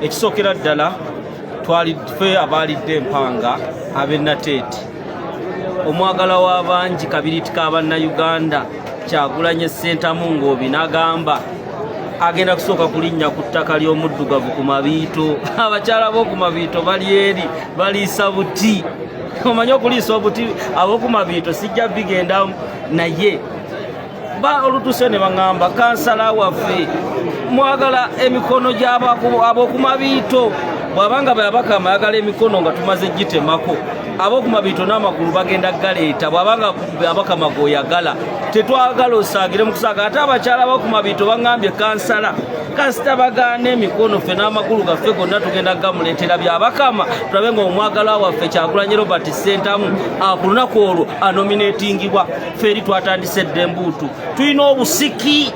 ekisookera ddala twaliffe abaalidde empanga ab'ennateeti omwagala w'abangi kabiriti k'abannayuganda Kyagulanyi Ssentamu Ngoobi n'agamba agenda kusooka kulinnya ku ttaka ly'omuddugavu ku Mabiito. Abakyala b'oku Mabiito bali eri baliisa buti. Omanyi okuliisa obuti ab'oku Mabiito sijja bigenda naye olutuuse ne baŋŋamba kansala waffe mwagala emikono gy'ab'oku Mabiito bw'abanga Byabakama ayagala emikono nga tumaze gitemako ab'oku Mabiito n'amagulu bagenda galeeta bw'abanga Byabakama g'oyagala tetwagala osaagire mu kusaaga ate abakyala b'oku Mabiito baŋŋambye kansala kasita bagaana emikono ffe n'amagulu gaffe gonna tugenda gamuleetera Byabakama tulabe nga omwagala waffe Kyagulanyi Robert Ssentamu ku lunaku olwo anomineetingibwa ffe eri twatandise dda embuutu tulina obusiki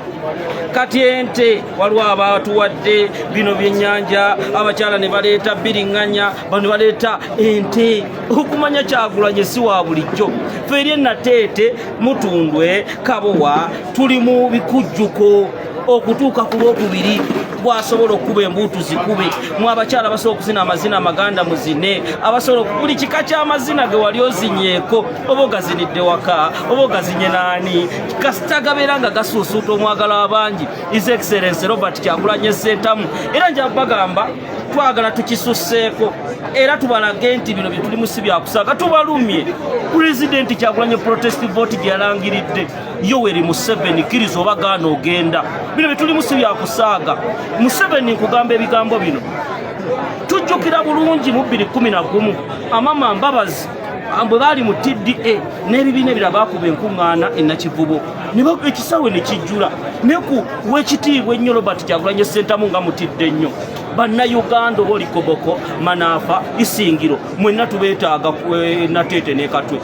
kati ente waliwo abatuwadde bino byennyanja abakyala ne baleeta biriŋŋanya bano ne baleeta ente okumanya Kyagulanyi si wa bulijjo ffe eri ennateete Mutundwe Kabowa tuli mu bikujjuko okutuuka ku Lwokubiri bwasobola okuba embuutu zikube mu abakyala abasobola okuzina amazina amaganda muzine abasobola buli kika ky'amazina ge wali ozinyeeko oba ogazinidde waka oba ogazinye naani kasita gabeera nga gasuusuuta omwagala w'abangi His Excellency Robert Kyagulanyi Ssentamu era nja bagamba twagala tukisusseeko era tubalage nti bino bye tulimu si byakusaaga tubalumye Pulezidenti Kyagulanyi protest vote gye yalangiridde Yoweri Museveni kkiriza oba gaana ogenda bino bye tulimu si byakusaaga Museveni nkugamba ebigambo bino tujjukira bulungi mu 2011 Amama Mbabazi bwe baali mu TDA n'ebibiina ebirala baakuba enkuŋŋaana e Nakivubo ekisawe ne kijjula ne ku w'ekitiibwa ennyo Robert Kyagulanyi Ssentamu nga mutidde nnyo bannayuganda oba oli Koboko Manaafa Isingiro mwenna tubeetaaga Nateete ne Katwe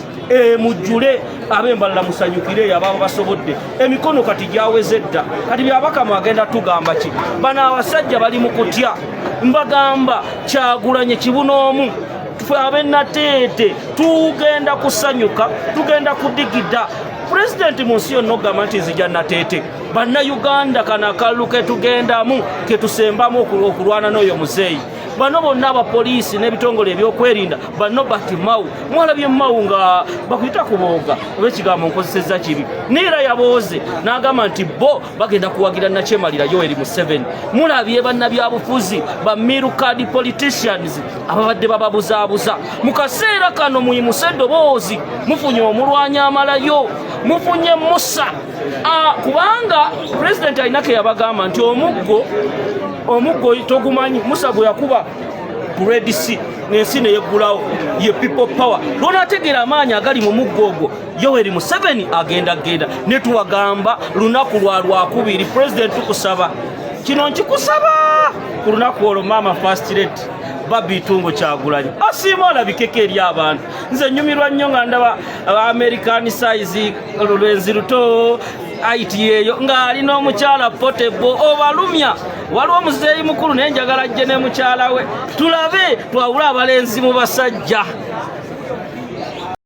mujjule ab'embalala musanyukire abaabo basobodde emikono kati gyaweze dda kati Byabakama agenda tugamba ki bano abasajja bali mu kutya mbagamba Kyagulanyi kibunoomu ffe ab'ennateete tugenda kusanyuka tugenda kudigida Pulezidenti mu nsi yonna ogamba nti nzija Nateete bannayuganda kano akalulu ke tugendamu ke tusembamu okulwana n'oyo muzeeyi bano bonna abapoliisi n'ebitongole ebyokwerinda bano bati Mau mwalabye Mau nga bakuyita kubooga oba ekigambo nkozesezza kibi neera yabooze n'agamba nti bo bagenda kuwagira Nakyemalira Yoweri Museveni mulabye bannabyabufuzi ba middle politicians ababadde bababuzaabuza mu kaseera kano muyimuse eddoboozi mufunye omulwanyi amalayo mufunye Musa kubanga Pulezidenti alina ke yabagamba nti omuggo togumanyi Musa gwe yakuba ku Red Sea n'ensi ne yeggulawo ye people power lw'onaategeera amaanyi agali mu muggo ogwo Yoweri Museveni agenda ne tuwagamba lunaku lwakubiri Pulezidenti tukusaba kino nkikusaba ku lunaku olwo Maama First Lady Babi Itungo Kyagulanyi asiima olabikeko eri abantu nze nnyumirwa nnyo nga ndaba American size lwenzi luto aiti eyo ng'alina omukyala Portable obalumya waliwo omuzeeyi mukulu naye njagala ajje ne mukyala we tulabe twawula abalenzi mu basajja